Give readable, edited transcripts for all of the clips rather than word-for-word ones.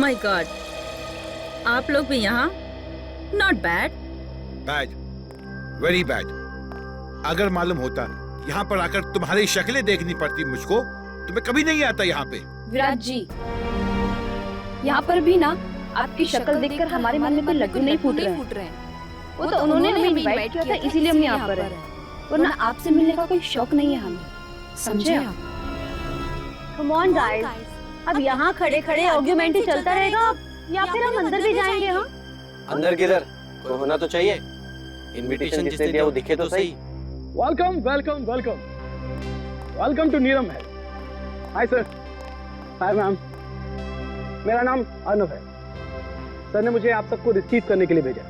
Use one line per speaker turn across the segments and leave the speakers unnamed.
My God, आप लोग भी यहाँ? Not bad.
Bad, very bad. अगर मालूम होता यहाँ पर आकर तुम्हारी शक्लें देखनी पड़ती मुझको तो मैं कभी नहीं आता यहाँ पे।
विराट जी, यहाँ पर भी ना आपकी शक्ल देखकर हमारे मन में कोई लड्डू नहीं फूट रहे हैं। वो तो उन्होंने हमें इनवाइट किया था, इसीलिए हम यहाँ पर हैं। वरना आपसे मिलने का कोई शौक नहीं है हमें, समझे आप?
कम ऑन गाइस, अब यहाँ खड़े खड़े आर्गुमेंट ही चलता रहेगा या फिर हम अंदर भी जाएंगे? हाँ,
अंदर किधर, कोई होना तो चाहिए। इनविटेशन जिसने दिया वो दिखे तो सही।
Welcome welcome welcome welcome to Neelam Mahal. Hi sir. Hi ma'am. मेरा नाम अर्नव है। सर ने मुझे आप सबको रिसीव करने के लिए भेजा।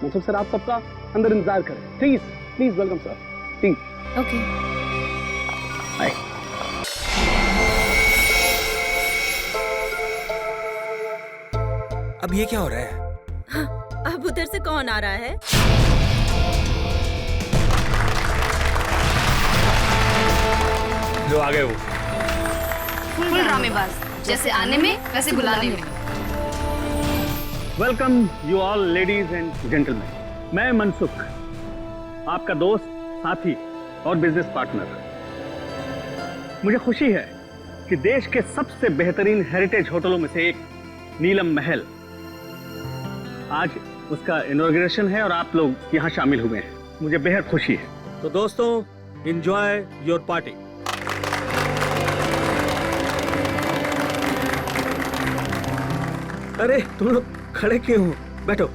मतलब सर आप सबका अंदर इंतजार करें please. Please welcome sir, please.
Okay.
Hi.
अब ये क्या हो रहा है?
अब उधर से कौन आ रहा है?
जो आ गए वो
फुल ड्रामेबाज, जैसे आने में वैसे बुलाने में।
Welcome you all ladies and gentleman. मैं मनसुख, आपका दोस्त, साथी और बिजनेस पार्टनर। मुझे खुशी है कि देश के सबसे बेहतरीन हेरिटेज होटलों में से एक नीलम महल, आज उसका इनॉग्रेशन है और आप लोग यहाँ शामिल हुए हैं। मुझे बेहद खुशी है। तो दोस्तों, एंजॉय योर पार्टी। अरे तुम लोग खड़े क्यों हो? बैठो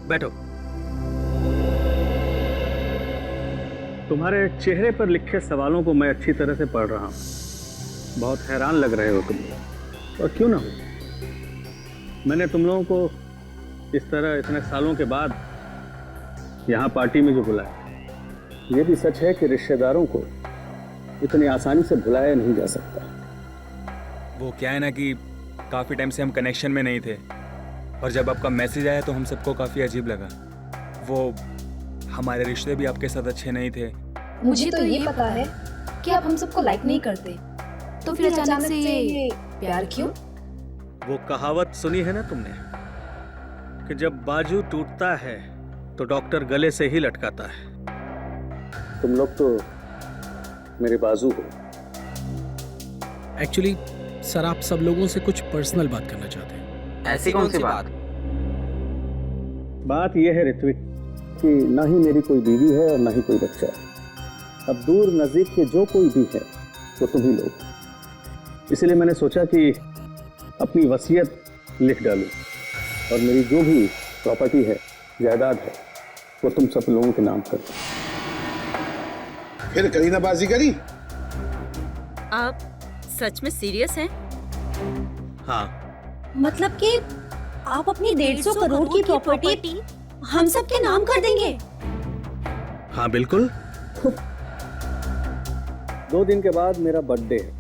बैठो। तुम्हारे चेहरे पर लिखे सवालों को मैं अच्छी तरह से पढ़ रहा हूँ। बहुत हैरान लग रहे हो तुम लोग, और क्यों ना हो। मैंने तुम लोगों को इस तरह इतने सालों के बाद यहाँ पार्टी में जो बुलाया, ये भी सच है कि रिश्तेदारों को इतनी आसानी से भुलाया नहीं जा सकता।
वो क्या है ना कि काफी टाइम से हम कनेक्शन में नहीं थे, और जब आपका मैसेज आया तो हम सबको काफी अजीब लगा। वो हमारे रिश्ते भी आपके साथ अच्छे नहीं थे।
मुझे तो ये पता है कि आप हम सबको लाइक नहीं करते, तो फिर अचानक से ये प्यार क्यों?
वो कहावत सुनी है ना तुमने कि जब बाजू टूटता है तो डॉक्टर गले से ही लटकाता है। तुम लोग तो मेरे बाजू हो।
एक्चुअली सर, आप सब लोगों से कुछ पर्सनल बात करना चाहते हैं।
ऐसी कौन सी बात?
बात यह है ऋत्विक कि ना ही मेरी कोई बीवी है और ना ही कोई बच्चा। अब दूर नजदीक के जो कोई भी है वो तुम ही लोग। इसलिए मैंने सोचा कि अपनी वसीयत लिख डालूं और मेरी जो भी प्रॉपर्टी है, जायदाद है, वो तुम सब लोगों के नाम कर।
फिर करी ना बाजीगरी।
आप सच में सीरियस हैं?
हाँ।
मतलब कि आप अपनी 150 करोड़ की प्रॉपर्टी हम सब के नाम कर देंगे?
हाँ बिल्कुल। 2 दिन के बाद मेरा बर्थडे है।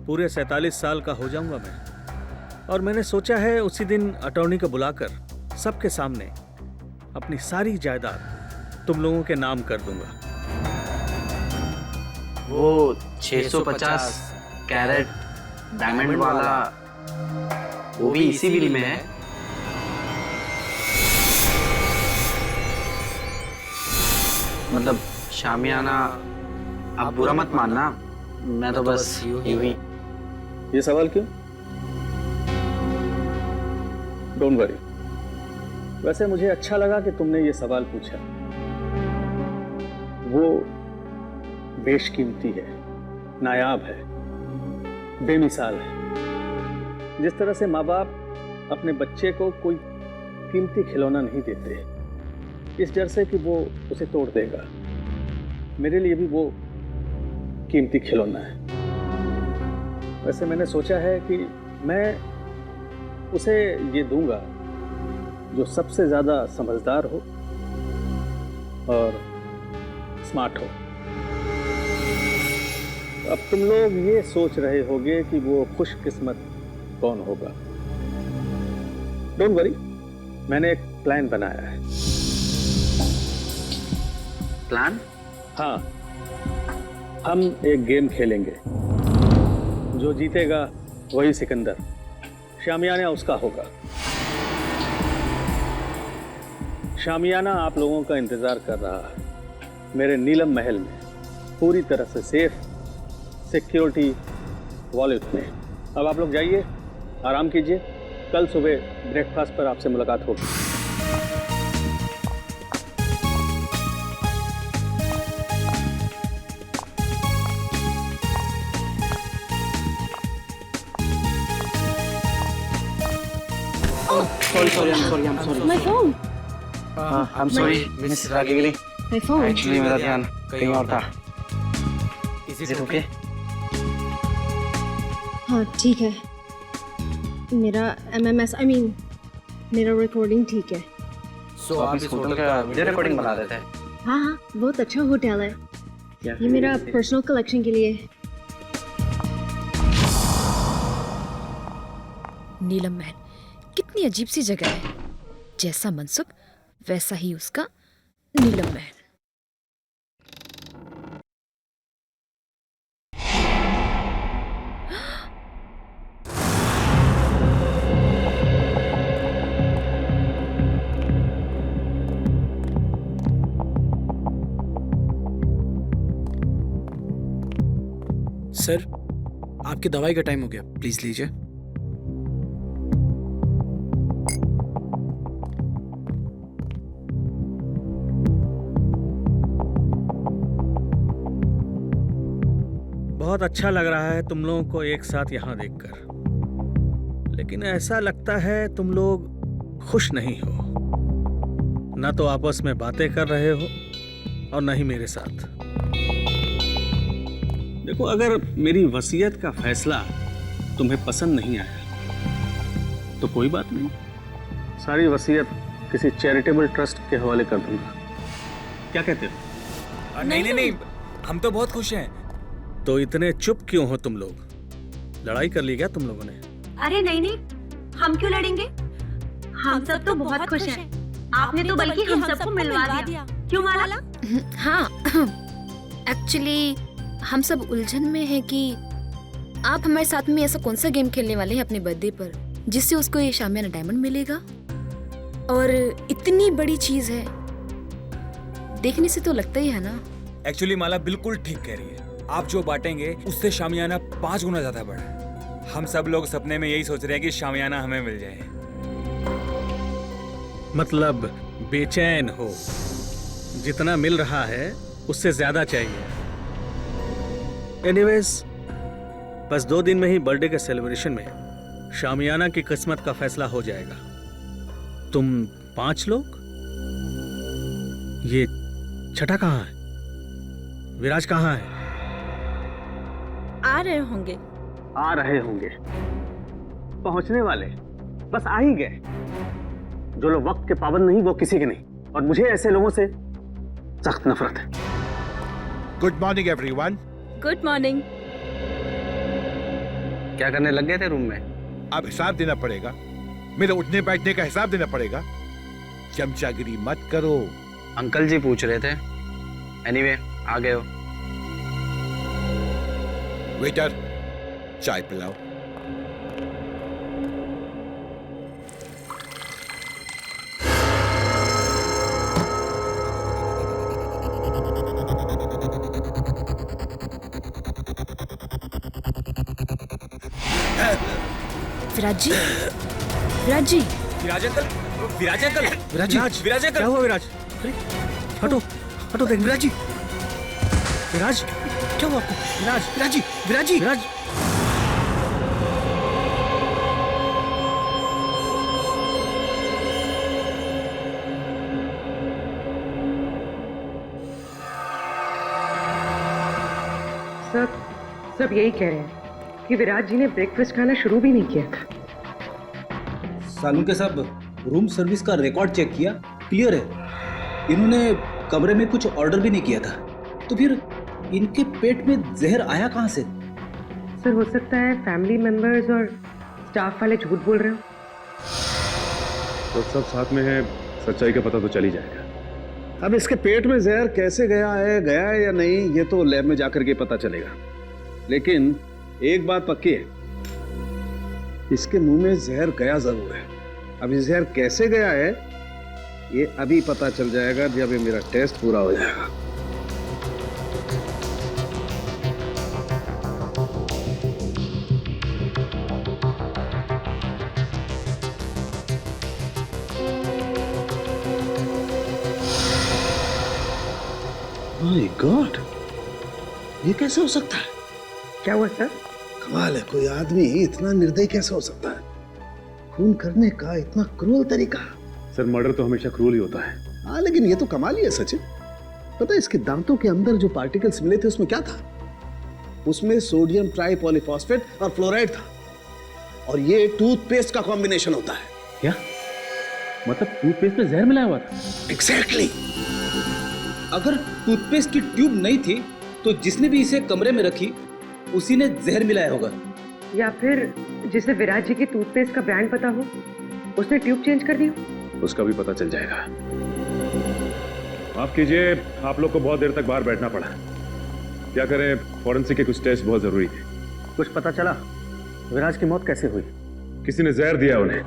पूरे 47 साल का हो जाऊंगा मैं, और मैंने सोचा है उसी दिन अटॉर्नी को बुलाकर सबके सामने अपनी सारी जायदाद तुम लोगों के नाम कर दूंगा।
वो 650 कैरेट डायमंड वाला, वो भी इसी बिल में है। मतलब शामियाना, आप बुरा मत मानना, मैं तो बस यूं ही।
ये सवाल क्यों? Don't worry. वैसे मुझे अच्छा लगा कि तुमने ये सवाल पूछा। वो बेशकीमती है, नायाब है, बेमिसाल है। जिस तरह से माँ बाप अपने बच्चे को कोई कीमती खिलौना नहीं देते, इस डर से कि वो उसे तोड़ देगा, मेरे लिए भी वो कीमती खिलौना है। वैसे मैंने सोचा है कि मैं उसे ये दूंगा जो सबसे ज्यादा समझदार हो और स्मार्ट हो। अब तुम लोग ये सोच रहे होगे कि वो खुशकिस्मत कौन होगा। डोंट वरी, मैंने एक प्लान बनाया है।
प्लान?
हाँ, हम एक गेम खेलेंगे। जो जीतेगा वही सिकंदर, शामियाना उसका होगा। शामियाना आप लोगों का इंतजार कर रहा है मेरे नीलम महल में, पूरी तरह से सेफ, सिक्योरिटी वॉलेट में। अब आप लोग जाइए, आराम कीजिए, कल सुबह ब्रेकफास्ट पर आपसे मुलाकात होगी।
sorry.
My phone.
I'm sorry, Miss Ragini.
My phone.
Actually, मेरा ध्यान कहीं और था. Is it okay?
हाँ ठीक है, मेरा MMS मेरा रिकॉर्डिंग ठीक है।
So आप इस होटल का वीडियो रिकॉर्डिंग बना देते हैं?
हाँ हाँ, बहुत अच्छा होटल है। ये मेरा पर्सनल कलेक्शन के लिए।
नीलम महल कितनी अजीब सी जगह है, जैसा मनसुब वैसा ही उसका नीलम महल।
सर, आपकी दवाई का टाइम हो गया, प्लीज लीजिए।
बहुत अच्छा लग रहा है तुम लोगों को एक साथ यहाँ देखकर, लेकिन ऐसा लगता है तुम लोग खुश नहीं हो। ना तो आपस में बातें कर रहे हो और न ही मेरे साथ। देखो, अगर मेरी वसीयत का फैसला तुम्हें पसंद नहीं आया तो कोई बात नहीं, सारी वसीयत किसी चैरिटेबल ट्रस्ट के हवाले कर दूंगा। क्या कहते हो?
नहीं, हम तो बहुत खुश हैं।
तो इतने चुप क्यों हो तुम लोग? लड़ाई कर ली क्या तुम लोगों ने?
अरे नहीं, हम क्यों लड़ेंगे? हम सब तो बहुत खुश हैं। आपने तो बल्कि हम सबको मिलवा दिया। क्यों माला?
हाँ, एक्चुअली हम सब उलझन में हैं कि आप हमारे साथ में ऐसा कौन सा गेम खेलने वाले हैं अपने बर्थडे पर जिससे उसको ये शामियाना डायमंड मिलेगा। और इतनी बड़ी चीज है, देखने से तो लगता ही है ना।
एक्चुअली माला बिल्कुल ठीक कह रही है, आप जो बांटेंगे उससे शामियाना 5 गुना ज्यादा बड़ा है। हम सब लोग सपने में यही सोच रहे हैं कि शामियाना हमें मिल जाए।
मतलब बेचैन हो, जितना मिल रहा है उससे ज्यादा चाहिए। एनीवेज, बस 2 दिन में ही बर्थडे के सेलिब्रेशन में शामियाना की किस्मत का फैसला हो जाएगा। तुम 5 लोग, ये छठा कहाँ है? विराज कहाँ है?
आ रहे होंगे।
आ रहे होंगे, पहुंचने वाले, बस आ ही गए। जो लोग वक्त के पाबंद नहीं वो किसी के नहीं, और मुझे ऐसे लोगों से सख्त नफरत है।
Good morning everyone.
Good morning.
क्या करने लग गए थे रूम में?
अब हिसाब देना पड़ेगा, मेरे उठने बैठने का हिसाब देना पड़ेगा। चमचागिरी मत करो।
अंकल जी पूछ रहे थे। एनीवे, आ गए हो।
वेटर, चाय पिलाओ।
विराज जी, विराज जी,
विराज अंकल, विराज अंकल, विराज अंकल,
क्या हुआ विराज? अरे हटो हटो, देख विराज जी। विराज, क्या हुआ आपको? विराज, विराज जी, विराज जी, विराज।
सब यही कह रहे हैं कि विराज जी ने ब्रेकफास्ट खाना शुरू भी नहीं किया था।
सालू के साहब, रूम सर्विस का रिकॉर्ड चेक किया, क्लियर है। इन्होंने कमरे में कुछ ऑर्डर भी नहीं किया था, तो फिर इनके पेट में जहर आया कहाँ से?
सर, हो सकता है फैमिली मेंबर्स और स्टाफ वाले झूठ बोल रहे हो।
तो सब साथ में है, सच्चाई का पता तो चल ही जाएगा। अब इसके पेट में जहर कैसे गया है या नहीं, ये तो लैब में जाकर के पता चलेगा। लेकिन एक बात पक्की है, इसके मुंह में जहर गया जरूर है। अब ये जहर कैसे गया है ये अभी पता चल जाएगा जब ये मेरा टेस्ट पूरा हो जाएगा। माय गॉड, ये कैसे हो सकता है?
क्या हुआ सर?
कमाल है, कोई आदमी इतना निर्दयी कैसे हो सकता है? खून करने का इतना क्रूर तरीका। सर मर्डर तो हमेशा क्रूर ही होता है। हाँ लेकिन ये तो कमाल ही है सचिन। पता है इसके दांतों के अंदर जो पार्टिकल्स मिले थे उसमें क्या था? उसमें सोडियम ट्राइपॉलीफॉस्फेट और फ्लोराइड था। और ये टूथपेस्ट का कॉम्बिनेशन होता है।
क्या मतलब टूथपेस्ट में जहर मिलाया हुआ था?
एग्जैक्टली।
अगर टूथपेस्ट की ट्यूब नहीं थी तो जिसने भी इसे कमरे में रखी उसी ने जहर मिलाया होगा।
या फिर जिसे विराज जी की टूथपेस्ट का ब्रांड पता हो उसने ट्यूब चेंज कर दी हो।
उसका भी पता चल जाएगा। माफ कीजिए, आप लोग को बहुत देर तक बाहर बैठना पड़ा। क्या करें, फॉरेंसिक के कुछ टेस्ट बहुत जरूरी थे।
कुछ पता चला विराज की मौत कैसे हुई?
किसी ने जहर दिया उन्हें।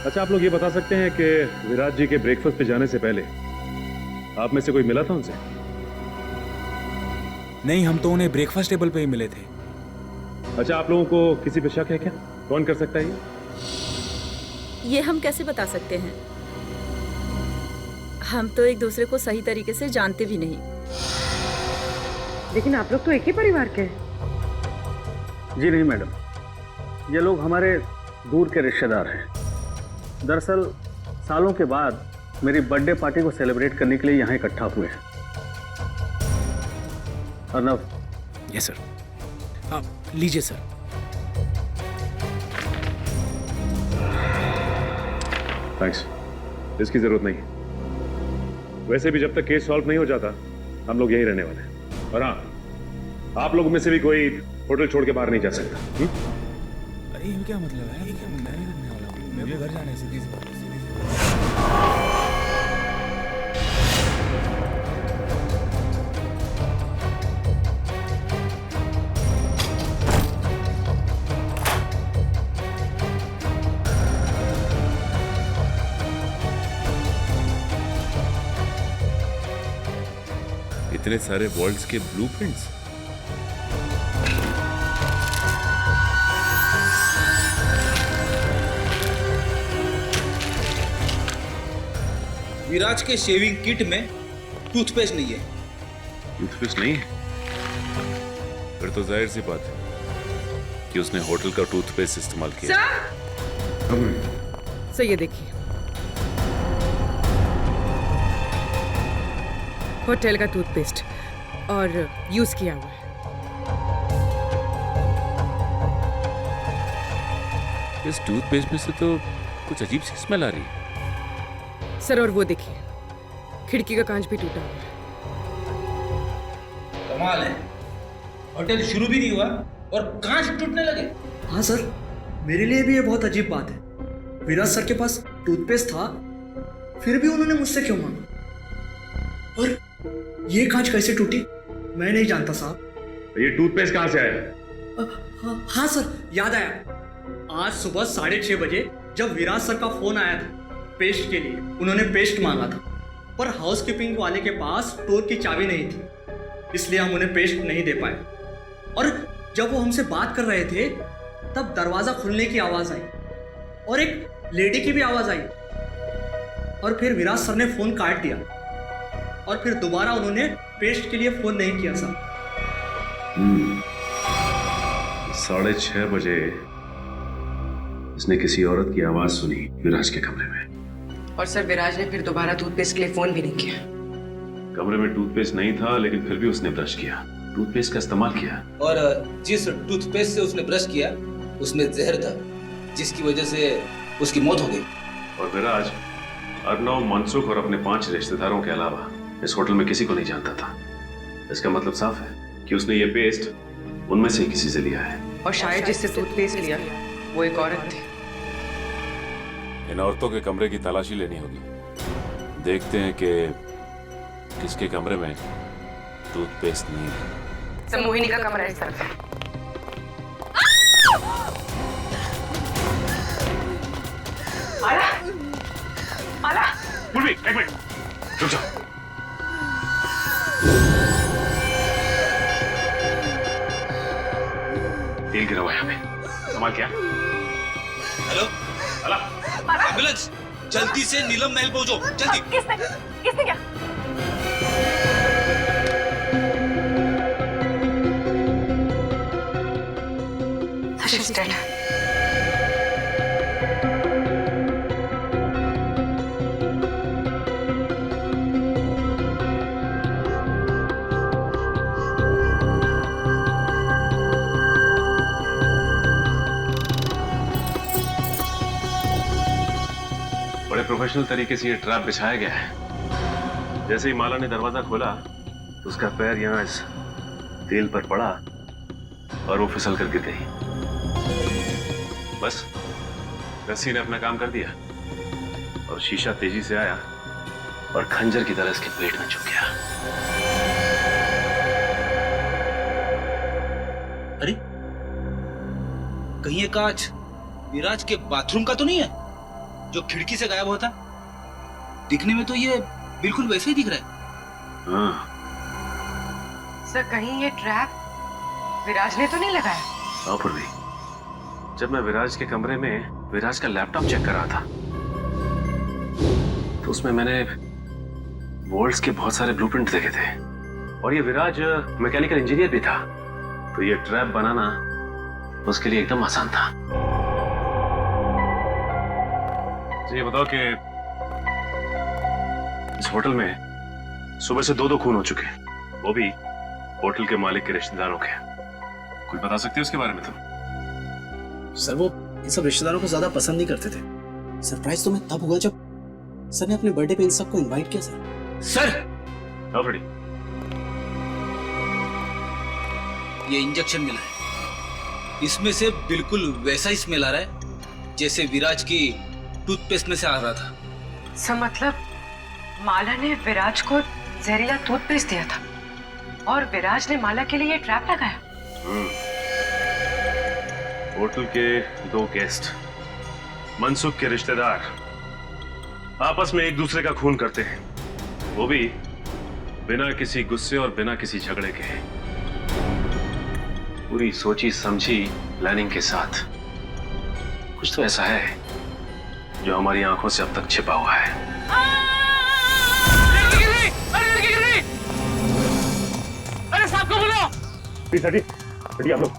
अच्छा, आप लोग ये बता सकते हैं कि विराज जी के ब्रेकफास्ट पे जाने से पहले आप में से कोई मिला था उनसे?
नहीं, हम तो उन्हें ब्रेकफास्ट टेबल पे ही मिले थे।
अच्छा, आप लोगों को किसी पे शक है क्या? कौन कर सकता है
ये हम कैसे बता सकते हैं? हम तो एक दूसरे को सही तरीके से जानते भी नहीं।
लेकिन आप लोग तो एक ही परिवार के हैं।
जी नहीं मैडम, ये लोग हमारे दूर के रिश्तेदार हैं। दरअसल सालों के बाद मेरी बर्थडे पार्टी को सेलिब्रेट करने के लिए यहाँ इकट्ठा हुए हैं। अर्नव।
Yes sir. आप लीजिए सर।
थैंक्स, इसकी जरूरत नहीं। वैसे भी जब तक केस सॉल्व नहीं हो जाता हम लोग यहीं रहने वाले हैं। और हाँ, आप लोग में से भी कोई होटल छोड़ के बाहर नहीं जा सकता।
अरे ये क्या मतलब है? मैं नहीं करने वाला हूँ, मैं भी घर जाने से
इतने सारे वर्ल्ड्स के ब्लूप्रिंट्स।
विराज के शेविंग किट में टूथपेस्ट नहीं है।
टूथपेस्ट नहीं है? फिर तो जाहिर सी बात है कि उसने होटल का टूथपेस्ट इस्तेमाल किया।
सर ये देखिए, होटल का टूथपेस्ट और यूज किया हुआ है।
इस टूथपेस्ट में से तो कुछ अजीब सी स्मेल आ रही है।
सर और वो देखिए, खिड़की का कांच भी टूटा हुआ है।
कमाल है, होटल शुरू भी नहीं हुआ और कांच टूटने लगे।
हाँ सर, मेरे लिए भी ये बहुत अजीब बात है। विराज सर के पास टूथपेस्ट था, फिर भी उन्होंने मुझसे क्यों मांगा? और ये कांच कैसे टूटी मैं नहीं जानता साहब।
ये टूथपेस्ट कहाँ से आया?
हाँ सर, याद आया। आज सुबह 6:30 बजे जब विराज सर का फोन आया था पेस्ट के लिए, उन्होंने पेस्ट मांगा था, पर हाउसकीपिंग वाले के पास स्टोर की चाबी नहीं थी, इसलिए हम उन्हें पेस्ट नहीं दे पाए। और जब वो हमसे बात कर रहे थे तब दरवाजा खुलने की आवाज आई और एक लेडी की भी आवाज आई, और फिर विराज सर ने फोन काट दिया और फिर दोबारा उन्होंने पेस्ट के लिए फोन नहीं किया सर।
6:30 बजे इसने किसी औरत की आवाज सुनी विराज के कमरे में।
और सर विराज ने फिर दोबारा टूथपेस्ट के लिए फोन भी नहीं किया।
कमरे में टूथपेस्ट नहीं था लेकिन फिर भी उसने ब्रश किया, टूथपेस्ट का इस्तेमाल किया।
और जिस टूथपेस्ट से उसने ब्रश किया उसमें जहर था, जिसकी वजह से उसकी मौत हो गई।
और विराज अर्नव, मनसुख और अपने 5 रिश्तेदारों के अलावा इस होटल में किसी को नहीं जानता था। इसका मतलब साफ है कि उसने ये पेस्ट उनमें से ही किसी से लिया है।
और शायद जिससे टूथपेस्ट लिया वो एक औरत थी।
इन औरतों के कमरे की तलाशी लेनी होगी। देखते हैं कि किसके कमरे में टूथपेस्ट नहीं है।
मोहिनी का कमरा है सर। माला, माला,
उर्वी, एक मिनट, रुक जाओ। तेल गिरा हुआ है यहाँ पे, संभाल क्या?
हेलो, एम्बुलेंस, जल्दी से नीलम महल पहुंचो, जल्दी।
किसने क्या? She's dead.
बड़े प्रोफेशनल तरीके से ये ट्रैप बिछाया गया है। जैसे ही माला ने दरवाजा खोला, उसका पैर यहाँ इस तेल पर पड़ा और वो फिसल कर गिर गई। बस रस्सी ने अपना काम कर दिया और शीशा तेजी से आया और खंजर की तरह इसके पेट में चुभ गया।
अरे, कहीं ये कांच विराज के बाथरूम का तो नहीं है जो खिड़की से गायब होता? दिखने में तो ये बिल्कुल वैसे ही दिख रहा है।
हाँ।
सर, कहीं ये ट्रैप विराज ने तो नहीं लगाया?
हाँ पूर्वी, जब मैं विराज के कमरे में विराज का लैपटॉप चेक कर रहा था तो उसमें मैंने वोल्ट्स के बहुत सारे ब्लूप्रिंट देखे थे और ये विराज मैकेनिकल इंजीनियर भी था, तो ये ट्रैप बनाना उसके लिए एकदम आसान था। तो ये बताओ कि इस होटल में सुबह से दो खून हो चुके हैं, वो भी होटल के मालिक के रिश्तेदारों के। कुछ बता सकते हो उसके बारे में तुम?
सर, वो इन सब रिश्तेदारों को ज्यादा पसंद नहीं करते थे। सरप्राइज तो मैं तब हुआ जब सर ने अपने बर्थडे पे इन सबको इनवाइट किया। सर
ऑलरेडी
ये इंजेक्शन मिला है, इसमें से बिल्कुल वैसा ही स्मेल आ रहा है जैसे विराज की टूथपेस्ट में से आ रहा था।
सर, मतलब माला ने विराज को जहरीला टूथपेस्ट दिया था और विराज ने माला के लिए ये ट्रैप लगाया।
होटल के दो गेस्ट, मनसुख के रिश्तेदार, आपस में एक दूसरे का खून करते हैं, वो भी बिना किसी गुस्से और बिना किसी झगड़े के। पूरी सोची समझी प्लानिंग के साथ। कुछ तो ऐसा है जो हमारी आंखों से अब तक छिपा हुआ है।
अरे साहब को बुलाओ।
आप लोग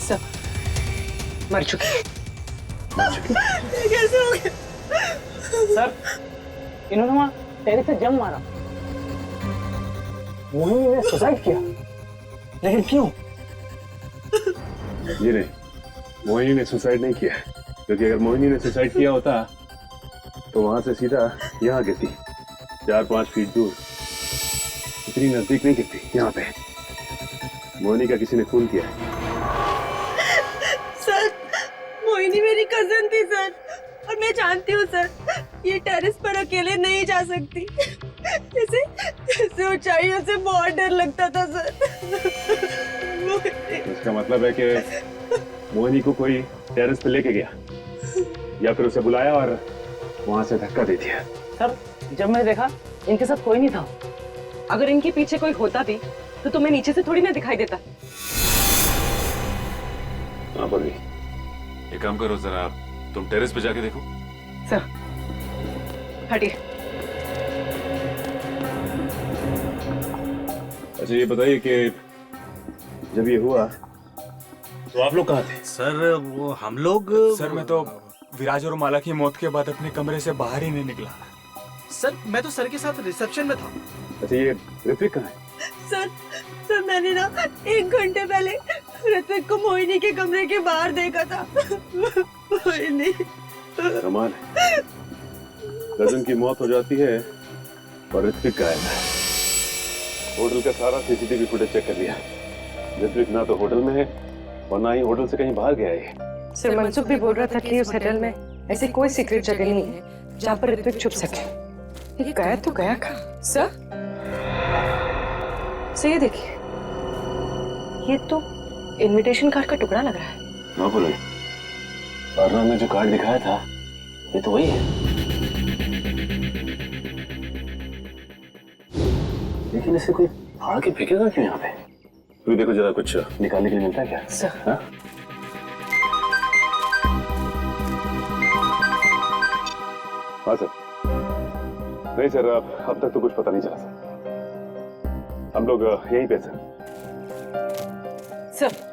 सब मर चुकी है।
कैसे हो गया?
सर, इन्होंने वहां टेरिस से जंप मारा। मोहिनी ने सुसाइड किया, लेकिन क्यों?
ये नहीं, मोहिनी ने सुसाइड नहीं किया, क्योंकि अगर मोहिनी ने सुसाइड किया होता तो वहां से सीधा यहाँ गिरती, 4-5 फीट दूर, इतनी नजदीक नहीं गिरती। यहाँ पे मोहिनी का किसी ने खून किया है।
सर, मोहिनी मेरी कजन थी सर, और मैं जानती हूँ सर, ये टेरेस पर अकेले नहीं जा सकती। इसे ऊंचाइयों से बहुत डर लगता था सर।
इसका मतलब है कि मोहिनी को कोई टेरेस पे लेके गया या फिर उसे बुलाया और वहां से धक्का दे दिया।
सर, जब मैं देखा इनके साथ कोई नहीं था। अगर इनके पीछे कोई होता भी तो तुम्हें नीचे से थोड़ी ना दिखाई देता।
हाँ बोली, एक काम करो, जरा तुम टेरेस पे जाके देखो।
सर, हटिए।
अच्छा ये बताइए कि जब ये हुआ तो आप लोग कहाँ थे?
सर, वो हम लोग
सर, मैं तो विराज और माला की मौत के बाद अपने कमरे से बाहर ही नहीं निकला।
सर, मैं तो सर के साथ रिसेप्शन में था।
अच्छा ये ऋत्विक कहाँ है?
सर, मैंने ना 1 घंटे पहले ऋत्विक को मोहिनी के कमरे के बाहर देखा था। मोहिनी।
कमाल है, कजन की मौत हो जाती है और ऋत्विक गायब है। होटल का सारा सीसीटीवी फुटेज चेक कर लिया, ऋत्विक ना तो होटल में है और ना ही होटल से कहीं बाहर गया है।
सर, मनसुख भी बोल रहा था कि उस होटल में ऐसी कोई सीक्रेट जगह नहीं है जहाँ पर ऋत्विक छुप सके। ये गया तो गया कहाँ? सर ये देखिए, ये तो इनविटेशन कार्ड का टुकड़ा लग रहा है।
ना बोलो, अर्णव ने जो कार्ड दिखाया था ये तो वही है। लेकिन इसे कोई फाड़ के फेंकेगा क्यों यहाँ पे? तू देखो जरा, कुछ निकालने के लिए मिलता है क्या?
सर
हाँ? हाँ सर। नहीं सर, अब तक तो कुछ पता नहीं चला सर। हम लोग यहीं पे सर।
सर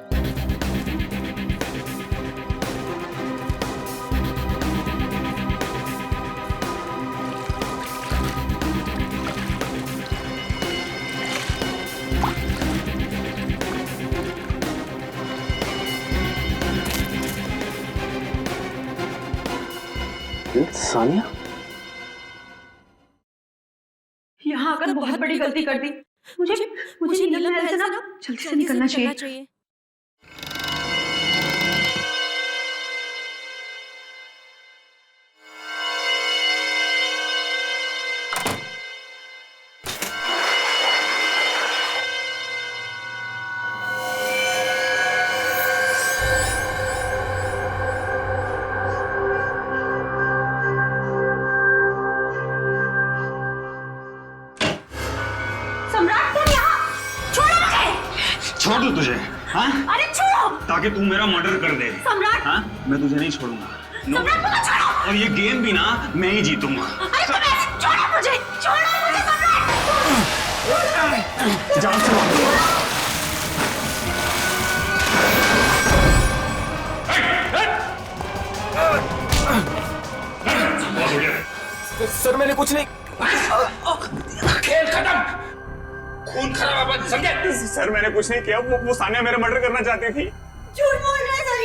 सानिया
यहाँ आकर बहुत बड़ी गलती कर दी। मुझे नीलम महल से ना जल्दी से निकलना चाहिए।
छोड़ दूं तुझे? हाँ?
अरे छोड़ो!
ताकि तू मेरा मर्डर कर दे।
सम्राट!
हाँ? मैं तुझे नहीं छोड़ूंगा।
सम्राट मुझे छोड़ो!
और ये गेम भी ना मैं ही जीतूंगा।
अरे छोड़ो मुझे सम्राट!
जान से
सर मैंने कुछ नहीं।
खेल खत्म, खून खराब है, समझे?
सर मैंने कुछ नहीं किया, वो सानिया मेरा मर्डर करना चाहती थी।
झूठ बोल रहे हैं सर,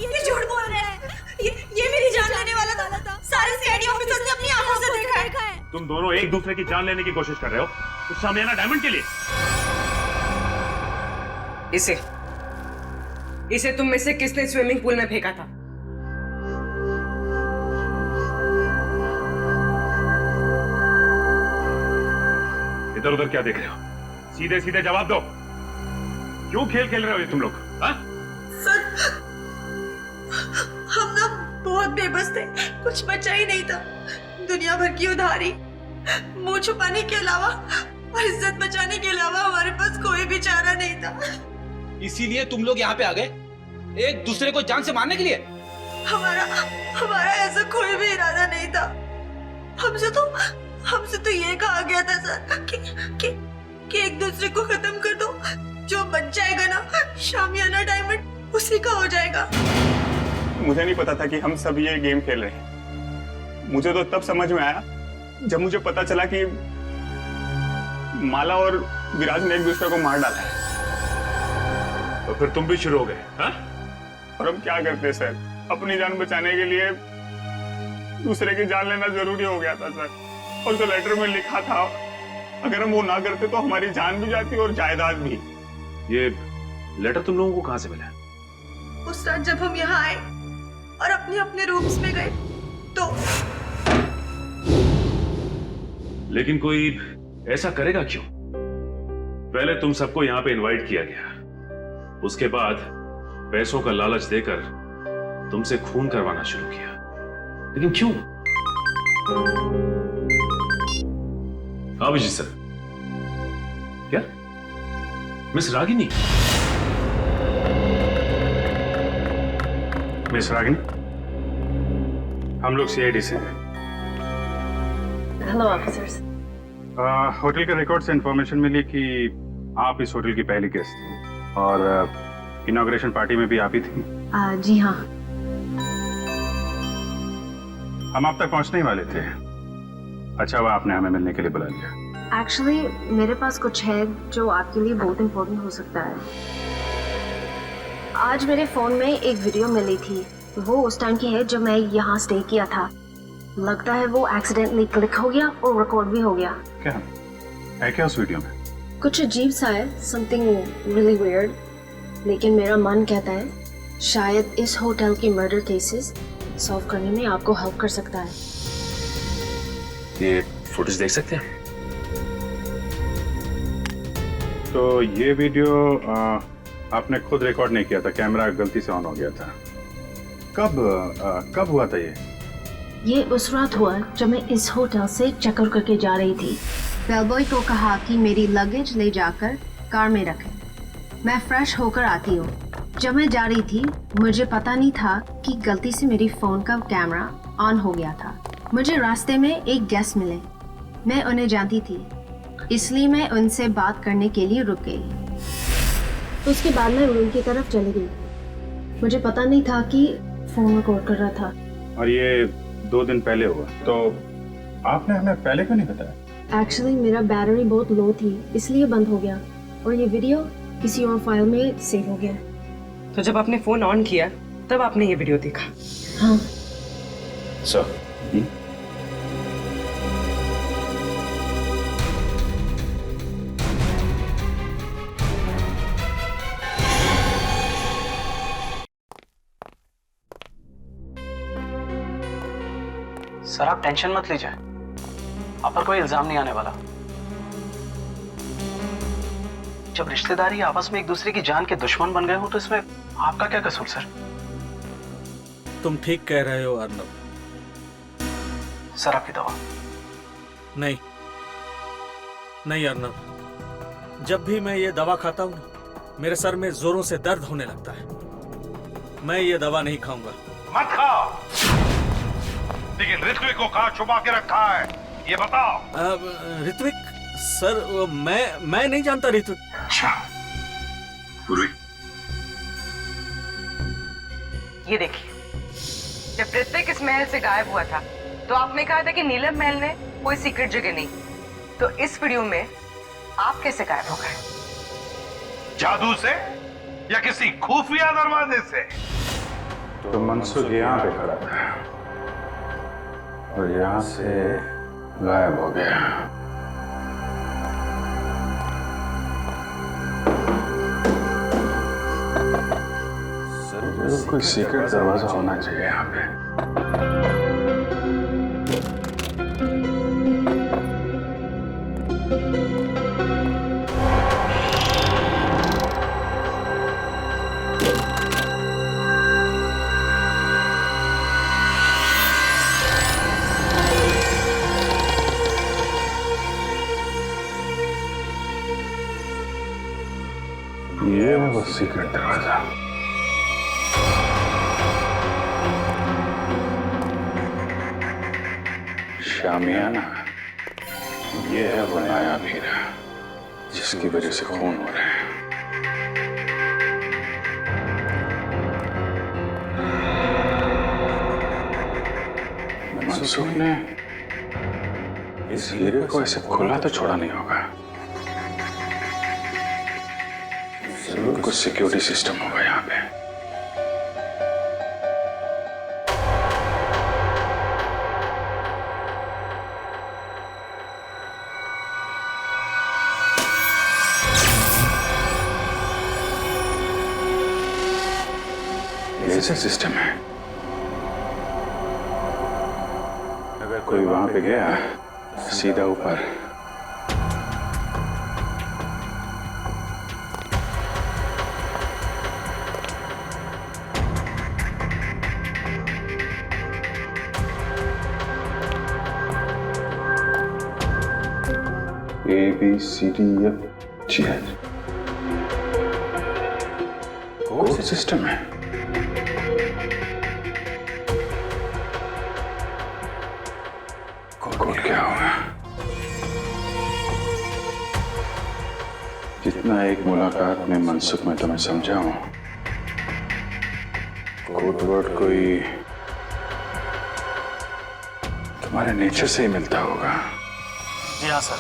ये झूठ बोल रहे हैं। ये मेरी जान लेने वाला था। सारे सीआईडी ऑफिसर्स ने अपनी आंखों से देखा है।
तुम दोनों एक दूसरे की जान लेने की कोशिश कर रहे हो उस शामियाना डायमंड के लिए।
इसे तुम में से किसने स्विमिंग पूल में फेंका था?
इधर उधर क्या देख रहे हो? सीधे सीधे जवाब दो। क्यों खेल खेल रहे हो ये तुम लोग? हाँ?
सर, हम ना बहुत बेबस थे, कुछ बचा ही नहीं था। दुनिया भर की उधारी, मुंह छुपाने के अलावा और इज्जत बचाने के अलावा हमारे पास कोई भी चारा नहीं था।
इसीलिए तुम लोग यहाँ पे आ गए, एक दूसरे को जान से मारने के लिए?
हमारा ऐसा कोई भी इरादा नहीं था। हमसे तो ये कहा गया था सर कि एक दूसरे को खत्म कर दो, जो बच जाएगा ना शामियाना डायमंड उसी का हो जाएगा।
मुझे नहीं पता था कि हम सब ये गेम खेल रहे हैं। मुझे तो तब समझ में आया जब मुझे पता चला कि माला और विराज ने एक दूसरे को मार डाला है। तो फिर तुम भी शुरू हो गए? हाँ? और हम क्या करते सर, अपनी जान बचाने के लिए दूसरे की जान लेना जरूरी हो गया था सर। और जो लेटर में लिखा था, अगर हम वो ना करते तो हमारी जान भी जाती और जायदाद भी। ये लेटर तुम लोगों को कहां से मिला?
उस रात जब हम यहाँ आए और अपने अपने रूम्स में गए तो।
लेकिन कोई ऐसा करेगा क्यों? पहले तुम सबको यहाँ पे इनवाइट किया गया, उसके बाद पैसों का लालच देकर तुमसे खून करवाना शुरू किया। लेकिन क्यों? अभिजीत सर, क्या मिस रागिनी? मिस रागिनी, हम लोग सीआईडी से हैं।
Hello officers.
होटल के रिकॉर्ड से इंफॉर्मेशन मिली कि आप इस होटल की पहली गेस्ट थी और इनॉग्रेशन पार्टी में भी आप ही थी।
जी हाँ।
हम आप तक पहुंचने ही वाले थे। अच्छा हुआ आपने हमें मिलने के लिए बुला लिया।
एक्चुअली मेरे पास कुछ है जो आपके लिए बहुत इम्पोर्टेंट हो सकता है। आज मेरे फ़ोन में एक वीडियो मिली थी, वो उस टाइम की है जब मैं यहाँ स्टे किया था। लगता है वो एक्सीडेंटली क्लिक हो गया और रिकॉर्ड भी हो गया।
क्या है क्या उस वीडियो में?
कुछ अजीब सा है, समथिंग रियली वियर्ड। लेकिन मेरा मन कहता है शायद इस होटल के मर्डर केसेस सॉल्व करने में आपको हेल्प कर सकता है।
ये फुटेज देख सकते हैं? तो ये वीडियो आपने खुद रिकॉर्ड नहीं किया था, कैमरा गलती से ऑन हो गया था। कब हुआ था
ये उस रात हुआ जब मैं इस होटल से चेकआउट करके जा रही थी। बेलबॉय को कहा कि मेरी लगेज ले जाकर कार में रखें। मैं फ्रेश होकर आती हूँ। जब मैं जा रही थी मुझे पता नहीं था कि गलती से मेरी फ़ोन का कैमरा ऑन हो गया था। मुझे रास्ते में एक गेस्ट मिले। मैं उन्हें जानती थी, इसलिए मैं उनसे बात करने के लिए रुक गई। उसके बाद मैं रूम की तरफ चली गई। मुझे पता नहीं था कि फ़ोन रिकॉर्ड कर रहा था।
और ये 2 दिन पहले हुआ, तो आपने हमें पहले क्यों नहीं बताया?
एक्चुअली मेरा बैटरी बहुत लो थी, इसलिए बंद हो गया और ये वीडियो किसी और फाइल में सेव हो गया।
तो जब आपने फोन ऑन किया तब आपने ये वीडियो देखा?
हाँ।
सर
सर आप टेंशन मत लीजिए, आप पर कोई इल्जाम नहीं आने वाला। जब रिश्तेदारी आपस में एक दूसरे की जान के दुश्मन बन गए हो तो इसमें आपका क्या कसूर सर?
तुम ठीक कह रहे हो अर्नब।
सर आपकी दवा।
नहीं अर्नब, जब भी मैं ये दवा खाता हूँ मेरे सर में जोरों से दर्द होने लगता है। मैं ये दवा नहीं खाऊंगा।
मत खाओ, लेकिन ऋत्विक को कहाँ छुपा के रखा है ये बताओ।
ऋत्विक सर, मैं नहीं जानता ऋत्विक।
अच्छा
ये देखिए, जब ऋत्विक इस महल से गायब हुआ था तो आपने कहा था कि नीलम महल में कोई सीक्रेट जगह नहीं। तो इस वीडियो में आप कैसे गायब हो गए?
जादू से या किसी खुफिया दरवाजे से?
तो मनसुख यहाँ पे खड़ा था और यहाँ से गायब हो गया। जरूर कोई सीक्रेट दरवाजा होना चाहिए यहाँ पे। ये है वो सीक्रेट दरवाजा। शामियाना, ये है वो नायाब हीरा जिसकी वजह से खून हो रहा है। मनसुख ने इस हीरे को ऐसे खुला तो छोड़ा नहीं होगा। जरूर कुछ सिक्योरिटी सिस्टम होगा यहाँ पे। लेजर सिस्टम है। अगर कोई वहां पे गया सीधा ऊपर, ABCDFG कोड सिस्टम है। कोड क्या होगा? जितना एक मुलाकात में मनसुख में तुम्हें समझाऊं, कोड वर्ड कोई तुम्हारे नेचर से ही मिलता होगा।
जी हाँ सर,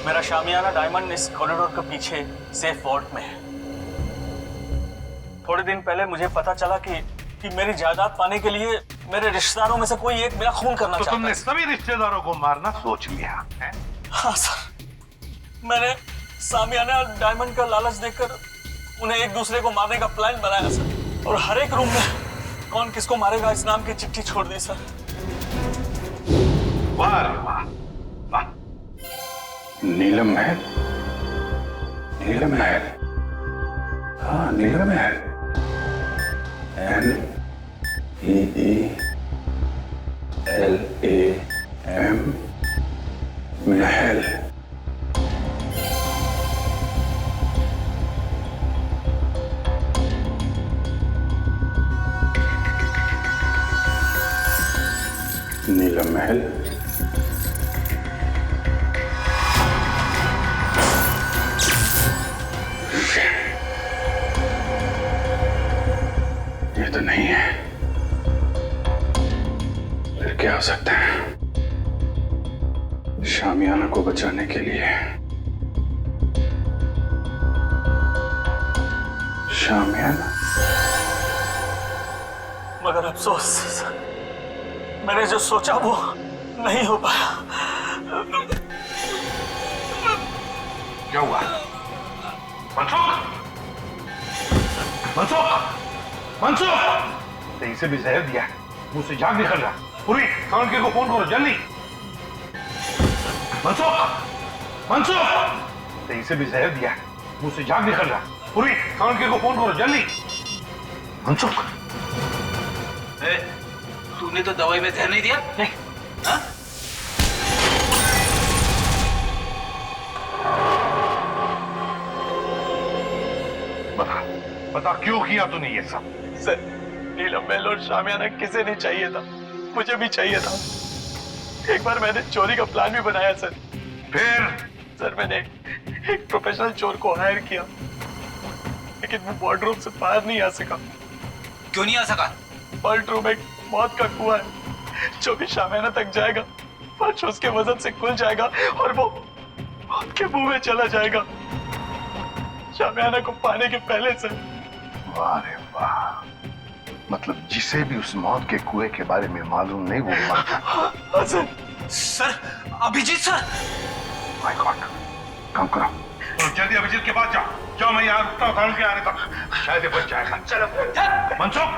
मेरा शामियाना डायमंड इस कॉरिडोर के पीछे सेफ वॉल्ट में है। थोड़े दिन पहले मुझे पता चला कि मेरी जायदाद पाने के लिए मेरे रिश्तेदारों में से कोई एक मेरा खून करना चाहता है।
तुमने सभी रिश्तेदारों को मारना सोच लिया है?
हाँ सर, मैंने शामियाना और डायमंड का लालच देकर उन्हें एक दूसरे को मारने का प्लान बनाया सर। और हर एक रूम में
कौन किसको मारेगा इस नाम की चिट्ठी छोड़ दी सर।
वाह रे वाह वाह। नीलम महल, नीलम महल, हाँ नीलम महल, NEELAM महल। नीलम महल, ये तो नहीं है, फिर क्या हो सकता है? शामियाना को बचाने के लिए शामियाना।
मगर अफसोस मैंने जो सोचा वो नहीं हो पाया।
क्या हुआ? मनसुख, मनसुख, मनसुख! तेरी से भी जहर दिया है, मुंह से झाग निकल रहा। पूरी कानके को फोन करो जल्दी। मनसुख, मनसुख! तेरी से भी जहर दिया है, मुंह से झाग निकल रहा। पूरी कानके को फोन करो जल्दी। मनसुख,
तूने तो दवाई में जहर नहीं दिया? नहीं। हाँ?
बता, बता क्यों किया तूने ये सब?
सर, नीलम महल और शामियाना किसे नहीं चाहिए था, मुझे भी चाहिए था। एक बार मैंने चोरी का प्लान भी बनाया सर।
फिर?
सर मैंने एक प्रोफेशनल चोर को हायर किया, लेकिन वो वार्डरोब से बाहर नहीं आ सका।
क्यों नहीं आ सका?
वार्ड रूम एक मौत का कुआं है, जो भी शामियाना तक जाएगा फर्श उसके वजन से खुल जाएगा और वो मौत के मुंह में चला जाएगा, शामियाना को पाने के पहले से।
वाह रे वाह, मतलब जिसे भी उस मौत के कुएं के बारे में मालूम नहीं वो मर जाता।
Sir, Abhijit sir.
My God, काम करो। तो जल्दी अभिजीत के पास जाओ। जाओ, मैं यहाँ रुकता हूँ के आने तक, शायद ये बच जाएगा। चलो मनसुख,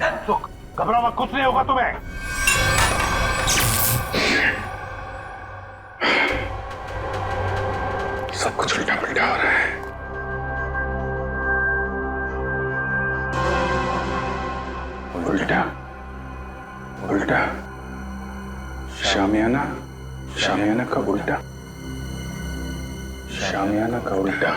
मनसुख घबराओ मत, कुछ नहीं होगा तुम्हें। सब कुछ उल्टा पलटा हो रहा है। उल्टा उल्टा, शामियाना, शामियाना का उल्टा, शामियाना का उल्टा।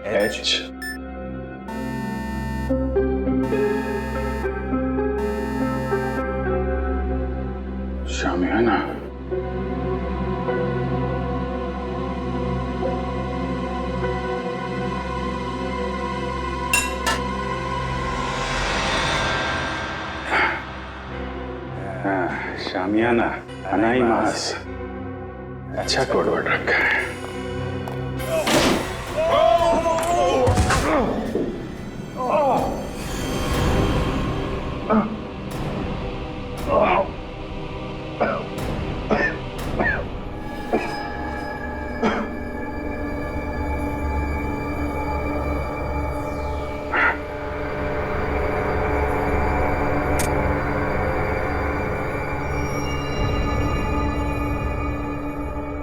ANAYIANAYIAH। शामियाना। शामियाना, अनाई मास। अच्छा कोडवर्ड रखा है।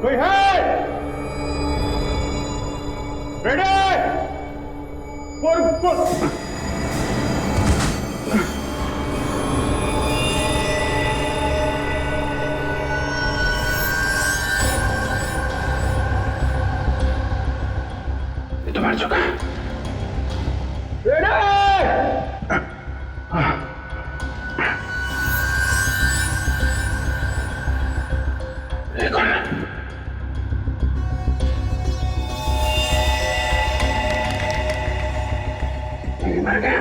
कोई है? रेडी? पुल पुल। ये तो मर चुका। रेडी? ये कौन है? मर गया।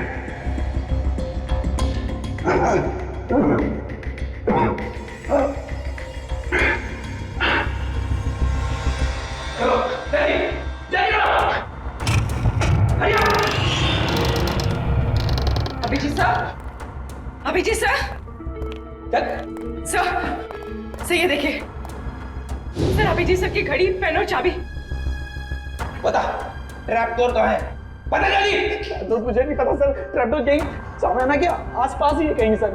सर अभिजीत सर की घड़ी, पेन और चाबी।
बता ट्रैप डोर कहाँ है? पता जल्दी।
तो मुझे नहीं पता सर, ट्रैप डोर कहीं सामने के आसपास ही है कहीं सर।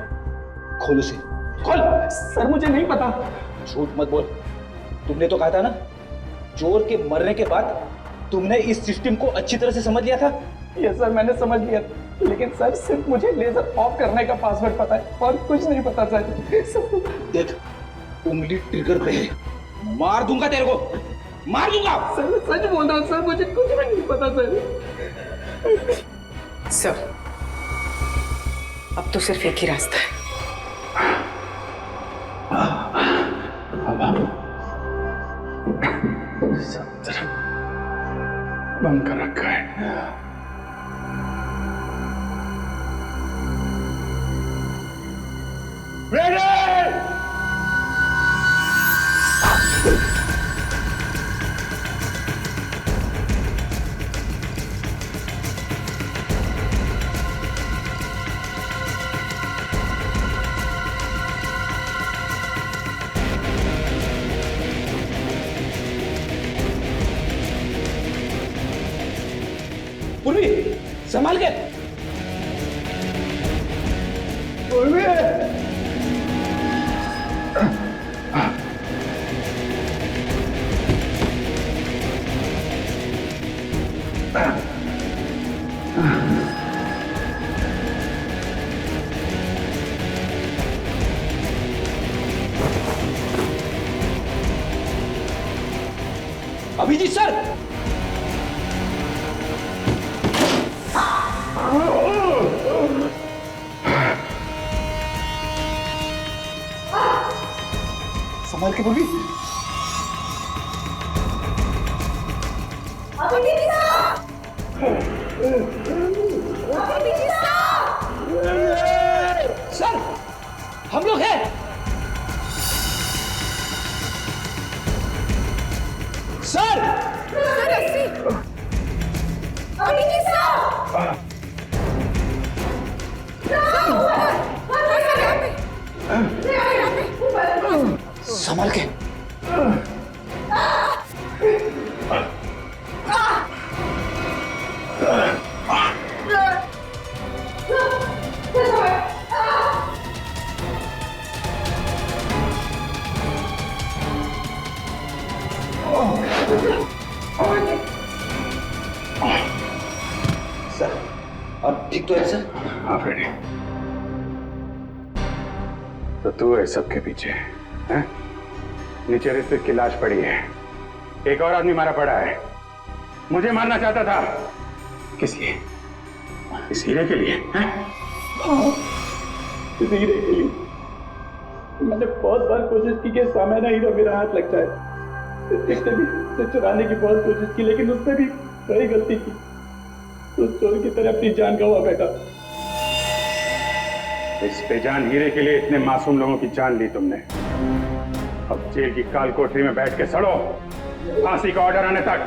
खोल उसे,
खोल। सर मुझे नहीं पता।
झूठ मत बोल, तुमने तो कहा था ना चोर के मरने के बाद तुमने इस सिस्टम को अच्छी तरह से समझ लिया था।
ये सर मैंने समझ लिया, लेकिन सर सिर्फ मुझे लेजर ऑफ करने का पासवर्ड पता है और कुछ नहीं पता सर।
देख उंगली ट्रिगर पे है, मार दूंगा तेरे को, मार दूंगा।
सर मैं सच बोल रहा हूँ सर, मुझे कुछ भी नहीं पता
सर। अब तो सिर्फ एक ही रास्ता है।
सब तरफ बंद कर रखा है।
पूर्वी संभाल के।
पूर्वी
अभिजीत सर,
संभाल के पूर्वी।
सर हम लोग हैं। सर संभाल के।
सर अब ठीक तो है सर?
हाँ फ्रेडी, तो तू है सबके पीछे हैं? नीचे ऋतिक की लाश पड़ी है, एक और आदमी मारा पड़ा है, मुझे मारना चाहता था। किस लिए? इस हीरे के लिए हैं?
इस हीरे के लिए मैंने बहुत बार कोशिश की कि सामने हीरा मेरा हाथ लग जाए। ऋतिक ने भी उसे चुराने की बहुत कोशिश की, लेकिन उसने भी वही गलती की, उस चोर की तरह अपनी जान गंवा बैठा।
इस बेजान हीरे के लिए इतने मासूम लोगों की जान ली तुमने। अब जेल की काल कोठरी में बैठ के सड़ो, फांसी का ऑर्डर आने तक।